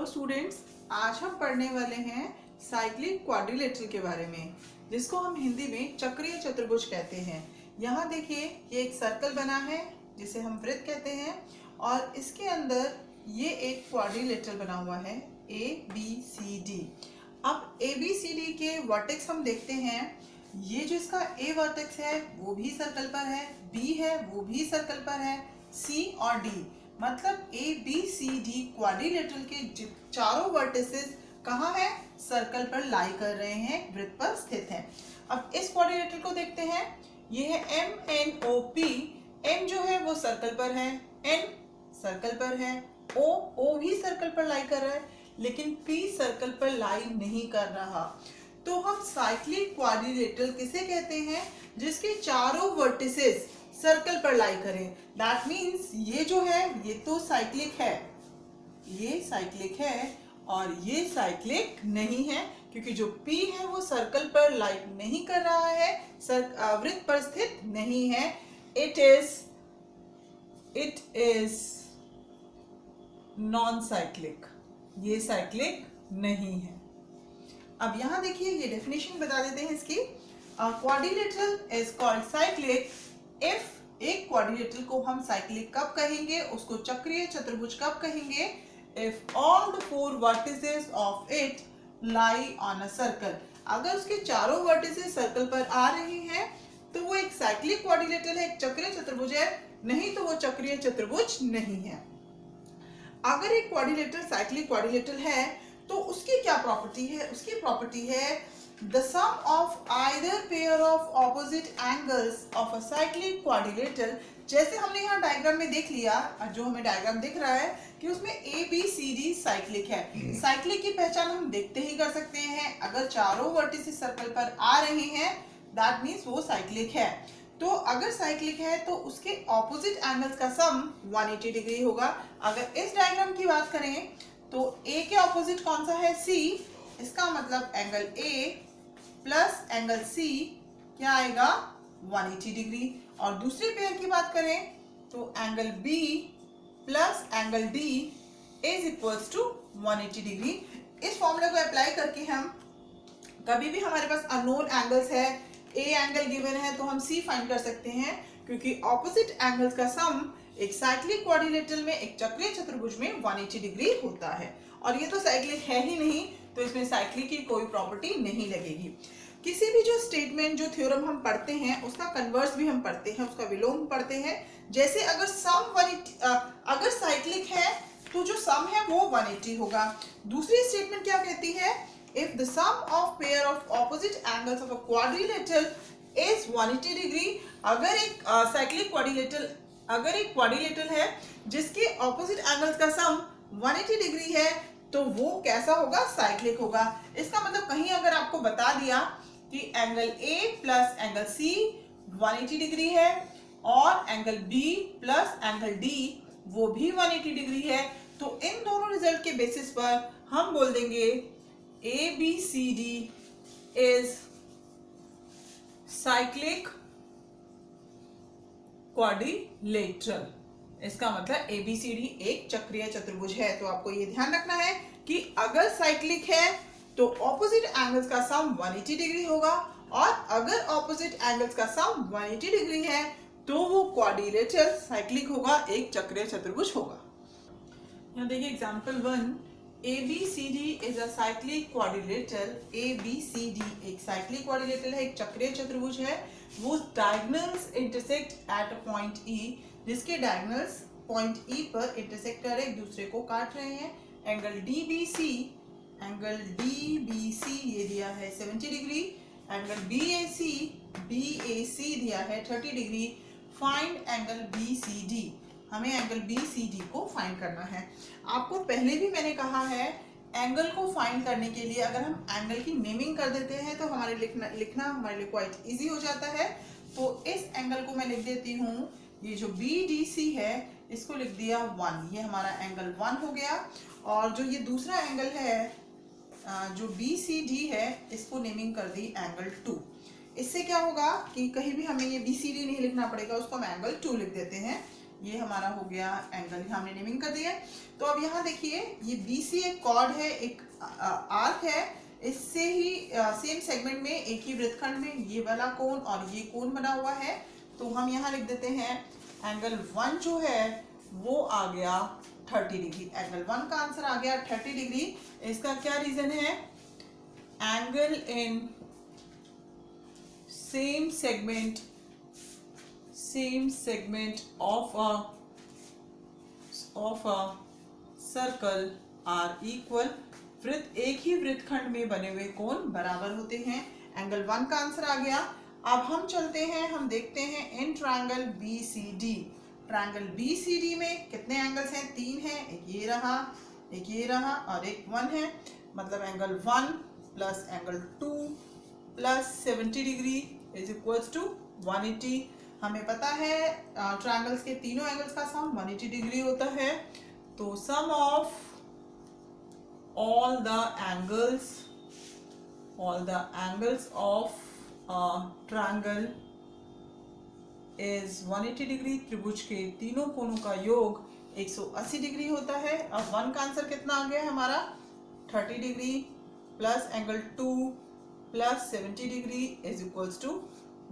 Students, आज हम पढ़ने वाले हैं साइक्लिक क्वाड्रिलेटरल के बारे में, जिसको हम हिंदी में चक्रीय चतुर्भुज कहते हैं। यहाँ देखिए, ये एक सर्कल बना है जिसे हम वृत्त कहते हैं और इसके अंदर ये एक क्वाड्रिलेटरल बना हुआ है ABCD। अब ABCD के वर्टेक्स हम देखते हैं। ये जो इसका A वर्टेक्स है वो भी सर्कल पर है, B है वो भी सर्कल पर है, C और D मतलब ABCD क्वाड्रिलेटरल के चारों वर्टिसेस कहाँ है? सर्कल पर लाई कर रहे हैं, वृत्त पर स्थित हैं। अब इस क्वाड्रिलेटरल को देखते हैं। ये है MNOP। M जो है वो सर्कल पर है, N सर्कल पर है, O भी सर्कल पर लाई कर रहा है, लेकिन P सर्कल पर लाई नहीं कर रहा। तो हम साइक्लिक क्वाड्रिलेटरल किसे कहते हैं? जिसके चारों वर्टिसेस सर्कल पर लाई करें। दैट मीन्स ये जो है ये तो साइक्लिक है, ये साइक्लिक है और ये साइक्लिक नहीं है, क्योंकि जो P है वो सर्कल पर लाई नहीं कर रहा है, वृत्त पर स्थित नहीं है। इट इज नॉन साइक्लिक, ये साइक्लिक नहीं है। अब यहाँ देखिए, ये डेफिनेशन बता देते हैं इसकी। Quadrilateral is called cyclic if, एक क्वाड्रिलेटरल को हम साइक्लिक कब कहेंगे, उसको चक्रीय चतुर्भुज कब कहेंगे? If all the four vertices of it lie on a circle. अगर उसके चारों वर्टिसेस सर्कल पर आ रही हैं तो वो एक साइक्लिक क्वाड्रिलेटरल है, एक चक्रीय चतुर्भुज है, नहीं तो वो चक्रीय चतुर्भुज नहीं है। अगर एक क्वाड्रिलेटरल साइक्लिक क्वाड्रिलेटरल है तो उसकी क्या प्रॉपर्टी है? उसकी प्रॉपर्टी है the sum of either pair of opposite angles of a cyclic quadrilateral। जैसे हमने यहाँ डायग्राम में देख लिया, जो हमें डायग्राम दिख रहा है कि उसमें ABCD साइक्लिक है। साइक्लिक की पहचान हम देखते ही कर सकते हैं। अगर चारों वर्टिसेस सर्कल पर आ रहे हैं दैट मीन्स वो साइक्लिक है। तो अगर साइक्लिक है तो उसके ऑपोजिट एंगल्स का सम 180 डिग्री होगा। अगर इस डायग्राम की बात करें तो A के ऑपोजिट कौन सा है? C। इसका मतलब angle A plus angle C क्या आएगा? 180 डिग्री। और दूसरे पेयर की बात करें तो angle B plus angle D is equals to 180 degree. इस फॉर्मूला को अप्लाई करके हम कभी भी हमारे पास अननोन एंगल्स है, A एंगल गिवन है तो हम C फाइंड कर सकते हैं, क्योंकि ऑपोजिट एंगल्स का सम एक साइक्लिक क्वाड्रिलेटरल में, एक चक्रीय चतुर्भुज में 180 डिग्री होता है। और ये तो साइक्लिक है ही नहीं, तो इसमें साइक्लिक की कोई प्रॉपर्टी नहीं लगेगी। किसी भी जो स्टेटमेंट, जो थ्योरम हम पढ़ते हैं उसका कन्वर्स भी हम पढ़ते हैं, उसका विलोम पढ़ते हैं। जैसे अगर अगर साइक्लिक है तो जो सम है वो 180 होगा। दूसरी स्टेटमेंट क्या कहती है? If the sum of pair of opposite angles of a quadrilateral is 180 degree. अगर एक साइक्लिक क्वाड्रिलेटरल, अगर एक क्वाड्रिलेटरल है जिसके ऑपोजिट एंगल्स का सम 180 डिग्री है तो वो कैसा होगा? साइक्लिक होगा। इसका मतलब कहीं अगर आपको बता दिया कि angle A plus angle C 180 degree है और angle B plus angle D वो भी 180 डिग्री है, तो इन दोनों रिजल्ट के बेसिस पर हम बोल देंगे ABCD इज साइक्लिक क्वाड्रिलेटरल। इसका मतलब ABCD एक चक्रीय चतुर्भुज है। तो आपको ये ध्यान रखना है कि अगर साइक्लिक है तो ऑपोजिट एंगल्स का सम 180 डिग्री होगा, और अगर ऑपोजिट एंगल्स का सम 180 डिग्री है तो वो क्वाड्रिलेटरल साइक्लिक होगा, एक चक्रीय चतुर्भुज होगा। यहाँ देखिए example 1, ABCD is a cyclic quadrilateral. ABCD एक साइक्लिक क्वाड्रिलेटरल है, एक चक्रीय चतुर्भुज है। वो diagonals intersect at a point E, जिसके डायगोनल्स पॉइंट E पर इंटरसेक्ट कर एक दूसरे को काट रहे हैं। एंगल DBC ये दिया है 70 डिग्री। एंगल BAC दिया है 30 डिग्री। Find angle BCD। हमें एंगल BCD को फाइंड करना है। आपको पहले भी मैंने कहा है, एंगल को फाइंड करने के लिए अगर हम एंगल की नेमिंग कर देते हैं तो हमारे लिखना हमारे लिए क्वाइट इजी हो जाता है। तो इस एंगल को मैं लिख देती हूँ, ये जो BDC है इसको लिख दिया 1, ये हमारा एंगल 1 हो गया। और जो ये दूसरा एंगल है जो BCD है इसको नेमिंग कर दी एंगल 2। इससे क्या होगा कि कहीं भी हमें ये BCD नहीं लिखना पड़ेगा, उसको हम एंगल 2 लिख देते हैं। ये हमारा हो गया एंगल, हमने नेमिंग कर दिया है। तो अब यहाँ देखिए ये BC एक कॉर्ड है, एक आर्क है, इससे ही सेम सेगमेंट में एक ही वृत्तखंड में ये वाला कोण और ये कोण बना हुआ है। तो हम यहाँ लिख देते हैं एंगल 1 जो है वो आ गया 30 डिग्री। एंगल 1 का आंसर आ गया 30 डिग्री। इसका क्या रीजन है? Angle in same segment of a circle are equal. वृत्त, एक ही वृत्तखंड में बने हुए कोण बराबर होते हैं। एंगल 1 का आंसर आ गया। अब हम चलते हैं, हम देखते हैं in triangle BCD। Triangle BCD में कितने एंगल्स हैं? 3 हैं, एक ये रहा, एक ये रहा और एक 1 है। मतलब angle 1 plus angle 2 plus 70 degree is equals to 180। हमें पता है ट्रायंगल्स के तीनों एंगल्स का सम 180 डिग्री होता है। तो sum of all the angles of triangle is 180 degree. त्रिभुज के तीनों कोणों का योग 180 डिग्री होता है। अब 1 का आंसर कितना आ गया है हमारा? 30 degree plus angle 2 plus 70 degree is equals to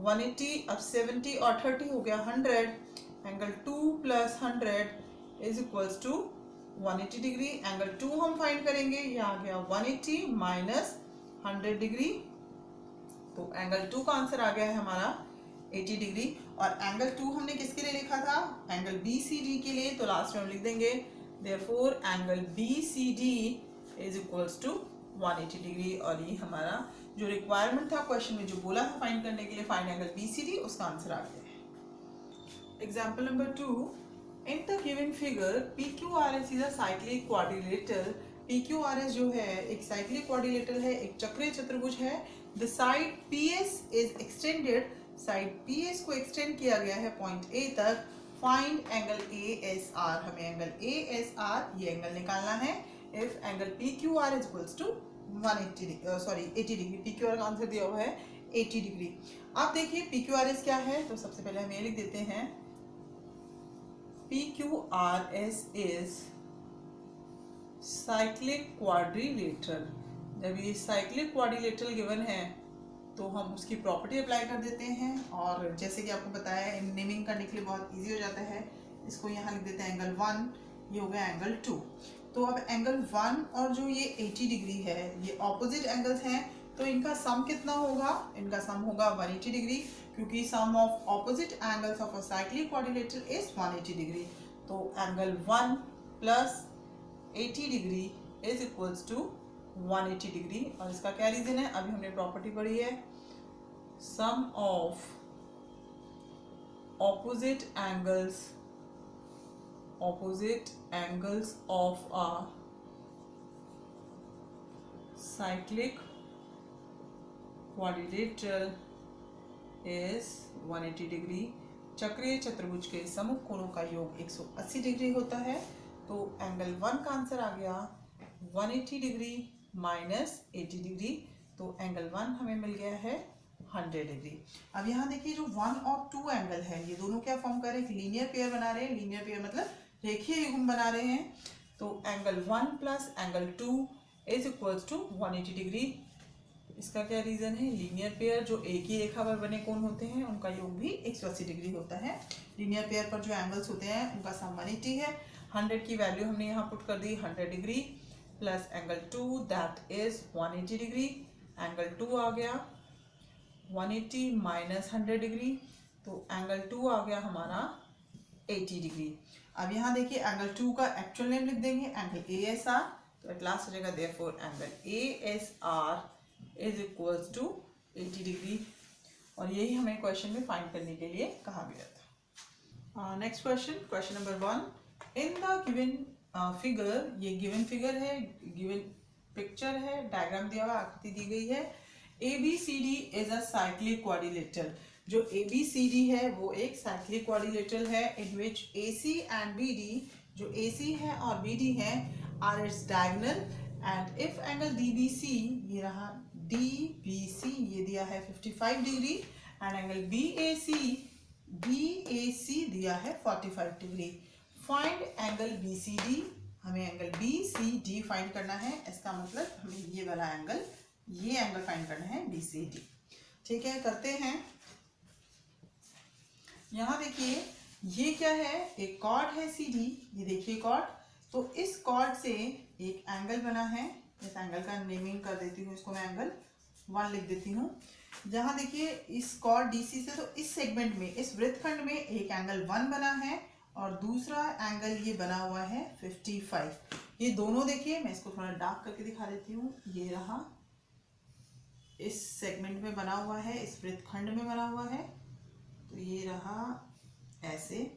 180। अब 70 और 30 हो गया 100। Angle 2 plus 100 is equals to 180 degree. Angle 2 हम फाइंड करेंगे, ये आ गया 180 माइनस 100 डिग्री। तो एंगल 2 का आंसर आ गया है हमारा 80 डिग्री। और एंगल 2 हमने किसके लिए लिखा था? एंगल BCD के लिए। तो लास्ट में हम लिख देंगे therefore angle BCD is equals to 180 degree. और ये हमारा जो रिक्वायरमेंट था क्वेश्चन में, जो बोला था फाइंड करने के लिए, फाइंड एंगल BCD, उसका आंसर आ गया है। Example number 2, in the given figure PQRS is a cyclic quadrilateral। PQRS जो है एक cyclic quadrilateral है, एक चक्रीय चतुर्भुज है। The side PS is extended, side PS को एक्सटेंड किया गया है पॉइंट A तक। Find angle ASR, हमें एंगल ASR ये एंगल निकालना है। If angle PQR is equals to 80 degree. PQR का आंसर दिया हुआ है 80 डिग्री। अब देखिए PQRS क्या है, तो सबसे पहले हम ये लिख देते हैं PQRS is cyclic quadrilateral। जब ये cyclic quadrilateral गिवन है तो हम उसकी प्रॉपर्टी अप्लाई कर देते हैं। और जैसे कि आपको बताया है, नेमिंग करने के लिए बहुत इजी हो जाता है। इसको यहाँ लिख देते हैं एंगल 1, ये हो गया एंगल 2। तो अब एंगल 1 और जो ये 80 डिग्री है, ये ऑपोजिट एंगल्स हैं। तो इनका सम कितना होगा? इनका सम होगा 180 डिग्री, क्योंकि sum of opposite angles of a cyclic quadrilateral is 180 degree. तो angle 1 plus 80 degree is equals to 180 degree. और इसका क्या रीजन है? अभी हमने प्रॉपर्टी पढ़ी है, sum of opposite angles of a cyclic quadrilateral is 180 degree. चक्रीय चतुर्भुज के समूह कोणों का योग 180 डिग्री होता है। तो एंगल 1 का आंसर आ गया 180 डिग्री माइनस 80 डिग्री। तो एंगल 1 हमें मिल गया है 100 डिग्री। अब यहाँ देखिए जो 1 और 2 एंगल है, ये दोनों क्या फॉर्म कर रहे हैं? लीनियर पेयर बना रहे हैं। लीनियर पेयर मतलब रेखीय युग्म बना रहे हैं। तो angle 1 plus angle 2 is equals to 180 degree. इसका क्या रीजन है? लीनियर पेयर जो एक ही रेखा पर बने कोण होते हैं उनका योग भी 180 डिग्री होता है। लीनियर पेयर पर जो एंगल्स होते हैं उनका सम 180 है। 100 की वैल्यू हमने यहाँ पुट कर दी, 100 degree plus angle 2 that is 180 degree. Angle 2 आ गया 180 माइनस 100 डिग्री। तो एंगल 2 आ गया हमारा 80 डिग्री। अब यहाँ देखिए एंगल 2 का एक्चुअल नेम लिख देंगे, एंगल ASR। तो एट लास्ट हो जाएगा therefore angle ASR is equals to 80 degree. और यही हमें क्वेश्चन में फाइंड करने के लिए कहा गया था। Next question, question number 1, in the given figure, ये गिवन फिगर है, गिवन पिक्चर है, डायग्राम दिया हुआ, आकृति दी गई है। ABCD is a cyclic quadrilateral. जो ABCD है वो एक साइक्लिक क्वाड्रिलेटरल है in which AC and BD, जो AC है और BD है, are its diagonal. And if angle DBC, ये रहा DBC, ये दिया है 55 degree, and angle BAC BAC दिया है 45 डिग्री। फाइंड एंगल BCD, हमें एंगल BCD फाइंड करना है। इसका मतलब हमें ये वाला एंगल, ये एंगल फाइंड करना है BCD। ठीक है, करते हैं। यहाँ देखिए ये क्या है, एक कॉर्ड है CD, ये देखिए कॉर्ड। तो इस कॉर्ड से एक एंगल बना है, इस एंगल का नेमिंग कर देती हूँ, इसको मैं एंगल 1 लिख देती हूँ। जहाँ देखिए इस कॉर्ड DC से, तो इस सेगमेंट में, इस वृत्तखंड में एक एंगल 1 बना है और दूसरा एंगल ये बना हुआ है 55। ये दोनों देखिए, मैं इसको थोड़ा डार्क करके दिखा देती हूँ। ये रहा, इस सेगमेंट में बना हुआ है, इस वृत्तखंड में बना हुआ है। तो ये रहा ऐसे।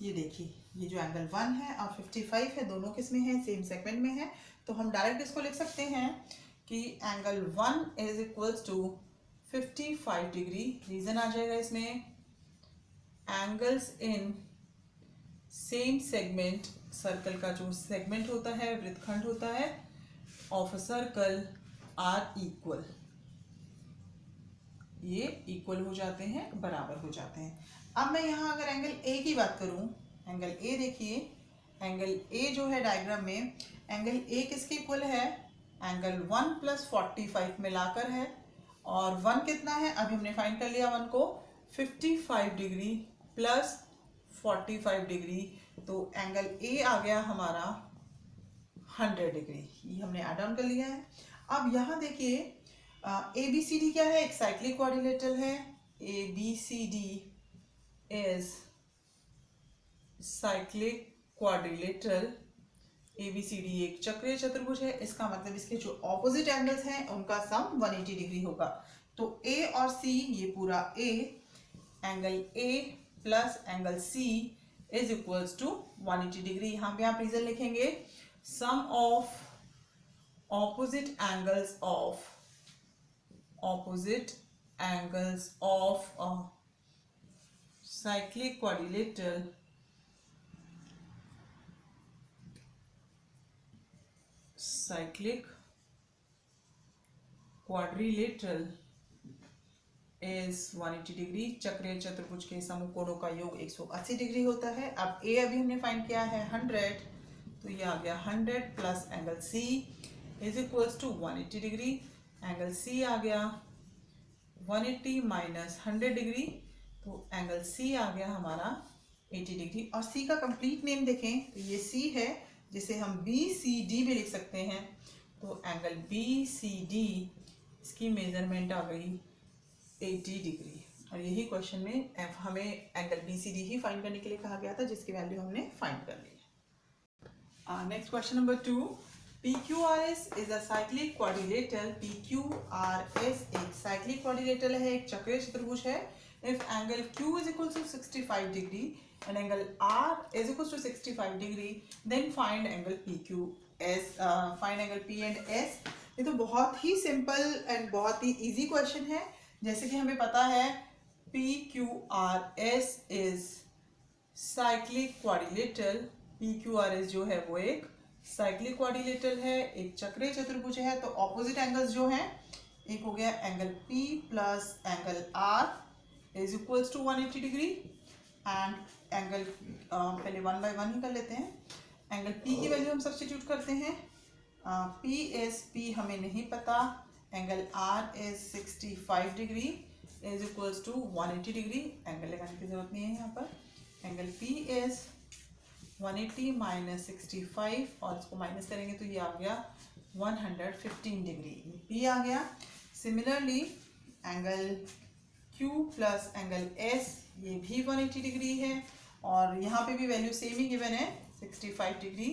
ये देखिए ये जो एंगल 1 है और 55 है, दोनों किस में है, सेम सेगमेंट में है। तो हम डायरेक्ट इसको लिख सकते हैं कि angle 1 is equals to 55 degree. Reason आ जाएगा इसमें, angles in same segment, circle का जो सेगमेंट होता है, वृत्तखंड होता है of a circle are equal. ये इक्वल हो जाते हैं, बराबर हो जाते हैं। अब मैं यहाँ अगर एंगल A की बात करूँ, एंगल A देखिए, एंगल A जो है डायग्राम में, एंगल A किसके इक्वल है, एंगल 1 + 45 मिलाकर है। और 1 कितना है, अभी हमने फाइंड कर लिया 1 को, 55 डिग्री प्लस 45 डिग्री। तो एंगल A आ गया हमारा 100 डिग्री। ये हमने ऐड ऑन कर लिया है। अब यहाँ देखिए ABCD क्या है, एक साइक्लिक क्वाड्रिलेटरल है। ABCD is cyclic quadrilateral. ABCD एक चक्रीय चतुर्भुज है। इसका मतलब इसके जो ऑपोजिट एंगल्स हैं उनका सम 180 डिग्री होगा। तो A और C, ये पूरा A, angle A plus angle C is equals to 180 degree. यहाँ पे आप रीजन लिखेंगे, sum of opposite angles of a cyclic quadrilateral is 180 degree. चक्रीय चतुर्भुज के समकोणों का योग 180 डिग्री होता है। अब A अभी हमने फाइंड किया है 100, तो ये आ गया 100 plus angle C is equals to 180 degree. Angle C आ गया 180 माइनस 100 डिग्री, तो एंगल C आ गया हमारा 80 डिग्री। और C का कंप्लीट नेम देखें तो ये C है, जिसे हम BCD भी लिख सकते हैं। तो एंगल BCD, इसकी मेजरमेंट आ गई 80 डिग्री। और यही क्वेश्चन में हमें एंगल BCD ही फाइंड करने के लिए कहा गया था, जिसकी वैल्यू हमने फाइंड कर ली है। Next question number 2, PQRS is a cyclic quadrilateral। PQRS एक cyclic quadrilateral है, एक चक्रीय चतुर्भुज है। If angle Q is equal to 65 degree and angle R is equal to 65 degree, then find angle PQS, find angle P and S। ये तो बहुत ही simple and बहुत ही इजी क्वेश्चन है। जैसे कि हमें पता है PQRS is cyclic quadrilateral। PQRS जो है वो एक साइक्लिक क्वाड्रिलेटरल है, एक चक्रीय चतुर्भुज है। तो ऑपोजिट एंगल्स जो हैं, एक हो गया angle P plus angle R is equals to 180 degree. And angle पहले 1 बाय 1 ही कर लेते हैं। एंगल P की वैल्यू हम सब्स्टिट्यूट करते हैं। P हमें नहीं पता। Angle R is 65 degree is equals to 180 degree. Angle लगाने की जरूरत नहीं है यहाँ पर। एंगल P इज 180 माइनस 65 और इसको माइनस करेंगे तो ये आ गया 115 डिग्री। P आ गया। Similarly angle Q plus angle S, ये भी 180 डिग्री है और यहाँ पे भी वैल्यू सेम ही गिवन है, 65 degree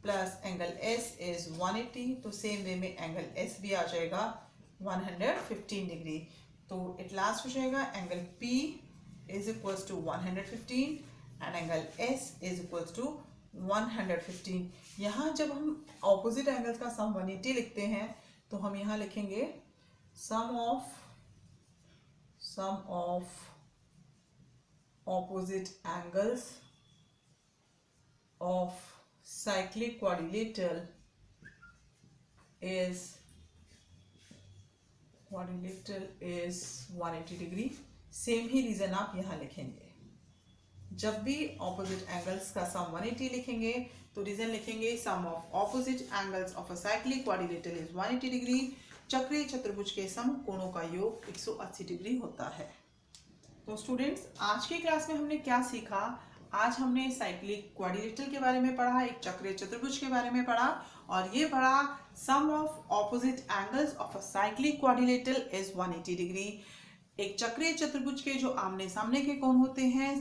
plus angle S is 180। तो सेम वे में एंगल S भी आ जाएगा 115 डिग्री। तो इट लास्ट हो जाएगा angle P is equals to 115 and angle S is equals to 115। यहाँ जब हम ऑपोजिट एंगल्स का सम 180 लिखते हैं तो हम यहाँ लिखेंगे sum of opposite angles of cyclic quadrilateral is 180 degree. Same ही रीजन आप यहाँ लिखेंगे। जब भी ऑपोजिट एंगल्स का सम 180 लिखेंगे तो रीजन लिखेंगे sum of opposite angles of a cyclic quadrilateral is 180 degree. चक्रीय चतुर्भुज के समकोणों कोणों का योग 180 डिग्री होता है। तो स्टूडेंट्स, आज की क्लास में हमने क्या सीखा? आज हमने साइक्लिक क्वाड्रिलेटरल के बारे में पढ़ा, एक चक्रीय चतुर्भुज के बारे में पढ़ा, और ये पढ़ा sum of opposite angles of a cyclic quadrilateral is 180 degree. एक चक्रीय चतुर्भुज के जो आमने सामने के कोण होते हैं,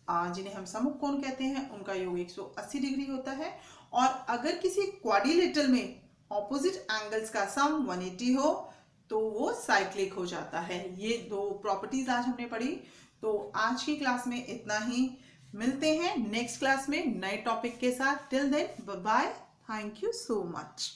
जिन्हें हम सम्मुख कोण कहते हैं, उनका योग 180 डिग्री होता है। और अगर किसी क्वाड्रिलेटरल में ऑपोजिट एंगल्स का सम 180 हो तो वो साइक्लिक हो जाता है। ये दो प्रॉपर्टीज आज हमने पढ़ी। तो आज की क्लास में इतना ही। मिलते हैं नेक्स्ट क्लास में नए टॉपिक के साथ। Till then bye bye. Thank you so much.